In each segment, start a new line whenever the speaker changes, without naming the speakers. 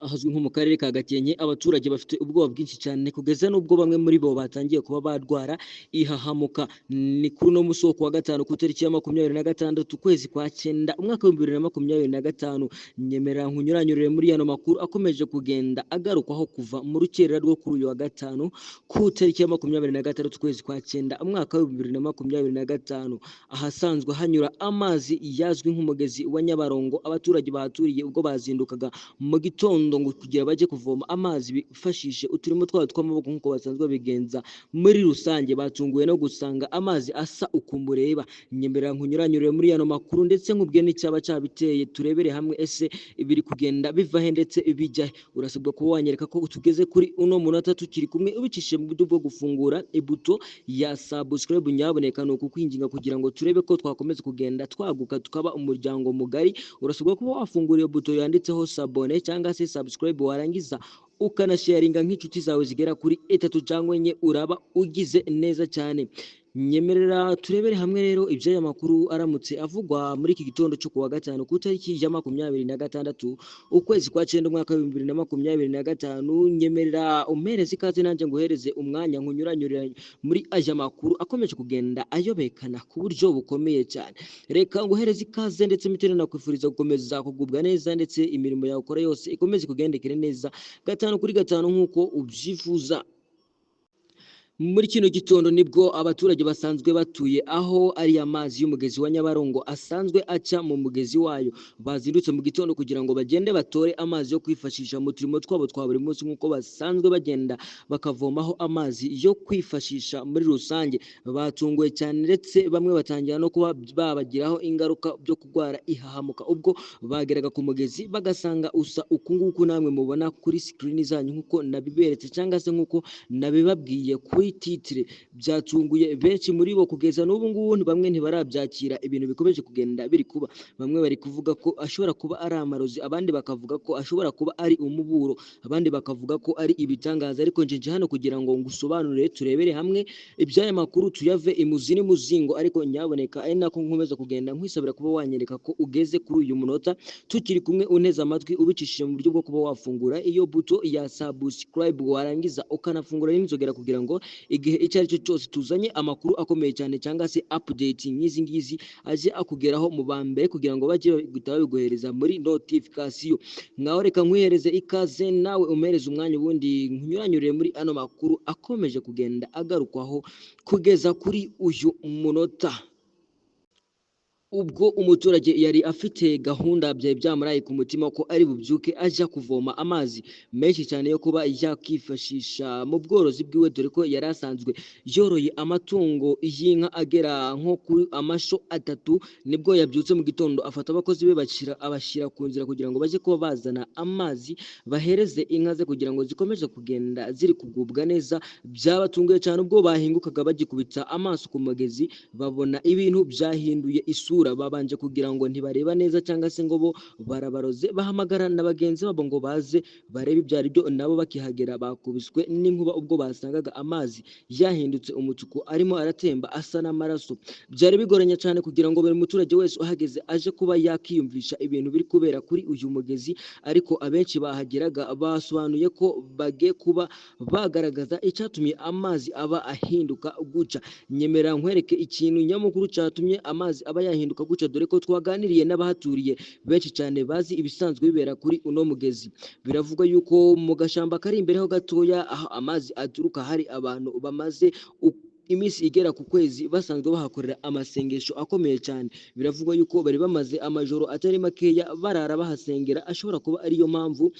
ahazwi nko mu karere ka Gakenke abaturage bafite ubwoba bwinshi cyane kugeza n'ubwo bamwe muri bo batangiye kuba barwara ihahamuka. Ni kuri uno musi wo kuwa gatanu ku itariki ya 26 ukwezi kwa 9 umwaka wa 2025. Nyemera nkunyuranyurire muri yano makuru akomeje kugenda agarukwaho kuva mu rukerera rwo kuri uyu wa gatanu ku itariki ya 26 ukwezi kwa 9 umwaka wa 2025, ahasanzwe hanyura amazi yazwi nk'umugezi wa Nyabarongo. Abaturage bahaturiye ubwo bazindukaga mu gitondo ngo kugira baje kuvoma amazi bifashishe uturimo twabo tw'amaboko nk'uko basanzwe bigenza. Muri rusange batunguwe no gusanga amazi asa ukumureba. Nyemera nkunyuranyurire muri yano makuru ndetse nkubwiye n'icyaba cyabiteye, turebere hamwe ese ibiri kugenda biva he ndetse bijya. Urasabwa kuba wanyereka ko tugeze kuri uno munota tukiri kumwe ubicishije mu buryo bwo gufungura ibuto ya subscribe. Nyaboneka ni ukukwinginga kugira ngo turebe ko twakomeza kugenda twaguka tukaba umuryango mugari. Urasabwa kuba wafungura iyo buto yanditseho sabone cyangwa se subscribe, warangiza ukanasharinga nk'inshuti zawe zigera kuri 3 cyangwa 4, uraba ugize neza cyane. Nyemerera turebere hamwe rero iby'aya makuru aramutse avugwa muri iki gitondo cyo kuwa gatanu ku itariki ya 26 ukwezi kwa 9 umwaka wa 2025. Nyemerera umpereze ikaze nanjye nguhereze umwanya nkunyuranyurira muri aya makuru akomeje kugenda ayobekana ku buryo bukomeye cyane. Reka nguhereze ikaze ndetse mitene nakwifuriza gukomeza kugubwa neza ndetse imirimo yawe ukora yose ikomeze kugendekera neza gatanu kuri gatanu nk'uko ubyifuza. Muri kino gitondo nibwo abaturage basanzwe batuye aho ari amazi y'umugezi wa Nyabarongo asanzwe aca mu mugezi wayo bazindutse mu gitondo kugira ngo bagende batore amazi yo kwifashisha mu turimo twabo twa buri munsi nk'uko basanzwe bagenda bakavomaho amazi yo kwifashisha. Muri rusange batunguwe cyane ndetse bamwe batangira no kuba babagiraho ingaruka byo kurwara ihahamuka ubwo bageraga ku mugezi bagasanga usa ukunguku namwe mubona kuri screen zanyu nk'uko nabiberetse cyangwa se nk'uko nabibabwiye kuri titire. Byatunguye benshi muri bo kugeza n'ubu ngubu bamwe ntibarabyakira ibintu bikomeje kugenda biri kuba. Bamwe bari kuvuga ko ashobora kuba ari amarozi, abandi bakavuga ko ashobora kuba ari umuburo, abandi bakavuga ko ari ibitangaza. Ariko nje hano kugira ngo ngusobanurire turebere hamwe iby'aya makuru tuyave imuzi n'umuzingo. Ariko nyaboneka ari nako nkomeza kugenda nkwisabira kuba wanyereka ko ugeze kuri uyu munota tukiri kumwe uneze amatwi ubicishije mu buryo bwo kuba wafungura iyo buto ya subscribe, warangiza ukanafungura n'inzogera kugira ngo igihe icyo ari cyo cyose tuzanye amakuru akomeye cyane cyangwa se update nk'izi ngizi aje akugeraho mu bambere kugira ngo bajye babiguhereza muri notification. Ngaho reka nkwihereze ikaze nawe umpereze umwanya ubundi nkunyuranyurire muri ano makuru akomeje kugenda agarukwaho kugeza kuri uyu munota. Ubwo umuturage yari afite gahunda byaye byamuraye ku mutima ko ari bubyuke ajya kuvoma amazi menshi cyane yo kuba yakifashisha mu bworozi bwiwe, dore ko yari asanzwe yoroye amatungo y'inka agera nko kuri amasho 3. Nibwo yabyutse mu gitondo afata abakozi be abashyira ku nzira kugira ngo baje kuba bazana amazi bahereze inka ze kugira ngo zikomeze kugenda ziri kugubwa neza. Byabatunguye cyane ubwo bahingukaga bagikubita amaso ku mugezi babona ibintu byahinduye isura. Babanje kugira ngo ntibareba neza cyangwa se ngo bo barabaroze, bahamagara na bagenzi babo ngo baze barebe ibyo ari byo. Nabo bakihagera bakubiswe n'inkuba ubwo basangaga amazi yahindutse umutuku arimo aratemba asa n'amaraso. Byari bigoranye cyane kugira ngo buri muturage wese uhageze aje kuba yakiyumvisha ibintu biri kubera kuri uyu mugezi. Ariko abenshi bahageraga basobanuye ko bagiye kuba bagaragaza icyatumye amazi aba ahinduka guca. Nyemera nkwereke ikintu nyamukuru cyatumye amazi aba yahinduka guca, dore ko twaganiriye n'abahaturiye benshi cyane bazi ibisanzwe bibera kuri uno mugezi. Biravugwa yuko mu gashamba kari imbere ho gatoya aho amazi aturuka hari abantu bamaze iminsi igera ku kwezi basanzwe bahakorera amasengesho akomeye cyane. Biravugwa yuko bari bamaze amajoro atari makeya barara bahasengera. Ashobora kuba ariyo mpamvu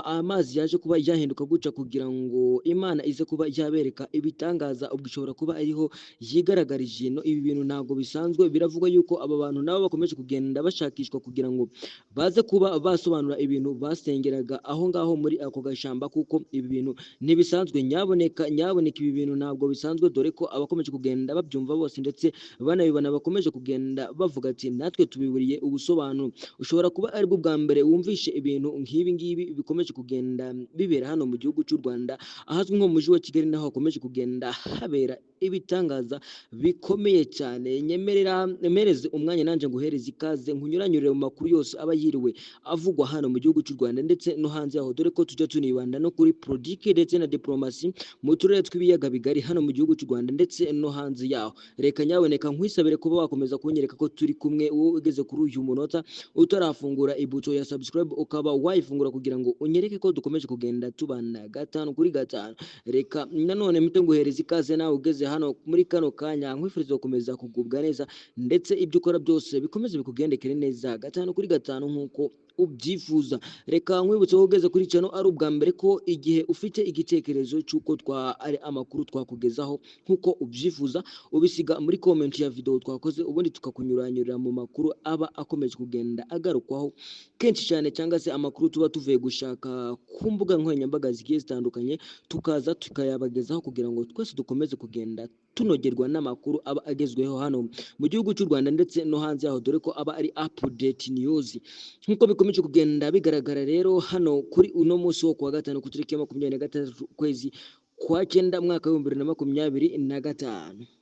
amazi yaje kuba yahinduka guca kugira ngo Imana ize kuba yabereka ibitangaza. Ubwo ishobora kuba ariho yigaragarije no ibi bintu ntabwo bisanzwe. Biravugwa yuko aba bantu nabo bakomeje kugenda bashakishwa kugira ngo baze kuba basobanura ibintu basengeraga aho ngaho muri ako gashamba, kuko ibi bintu ntibisanzwe. Nyaboneka ibi bintu ntabwo bisanzwe, dore ko abakomeje kugenda babyumva bose ndetse banabibona bakomeje kugenda bavuga ati natwe tubiburiye ubusobanuro. Ushobora kuba aribwo bwa mbere wumvishe ibintu nk'ibi ngibi bikomeje kugenda bibera hano mu gihugu cy'u Rwanda, ahazwi nko mu mujyi wa Kigali naho hakomeje kugenda habera ibitangaza bikomeye cyane. Nyemereze umwanya nanjye nguhereze ikaze nkunyuranyurire mu makuru yose aba yiriwe avugwa hano mu gihugu cy'u Rwanda ndetse no hanze yaho, dore ko tujya tunibanda no kuri politiki ndetse na diplomasi mu turere tw'ibiyaga bigari hano mu gihugu cy'u Rwanda ndetse no hanze yaho. Reka nyaboneka nkwisabire kuba wakomeza kunyereka ko turi kumwe, wowe ugeze kuri uyu munota utarafungura ibuto ya subscribe ukaba wayifungura kugira ngo unyereke ko dukomeje kugenda tubana gatanu kuri gatanu. Reka nanone mpite nguhereza ikaze nawe ugeze hano muri kano kanya, nkwifuriza gukomeza kugubwa neza ndetse ibyo ukora byose bikomeze bikugendekere neza gatanu kuri gatanu nk'uko ubyifuza. Reka nkwibutse wowe ugeze kuri channel ari ubwa mbere ko igihe ufite igitekerezo cy'uko ari amakuru twakugezaho nk'uko ubyifuza, ubisiga muri comment ya video twakoze, ubundi tukakunyuranyurira mu makuru aba akomeje kugenda agarukwaho kenshi cyane, cyangwa se amakuru tuba tuvuye gushaka ku mbuga nkoranyambaga zigiye zitandukanye, tukaza tukayabagezaho kugira ngo twese dukomeze kugenda tunogerwa n'amakuru aba agezweho hano mu gihugu cy'u Rwanda ndetse no hanze yaho, dore ko aba ari update news nk'uko bikomeje kugenda bigaragara rero hano kuri uno munsi wo kuwa gatanu ku itariki ya 26 ukwezi kwa 9 mwaka wa 2025.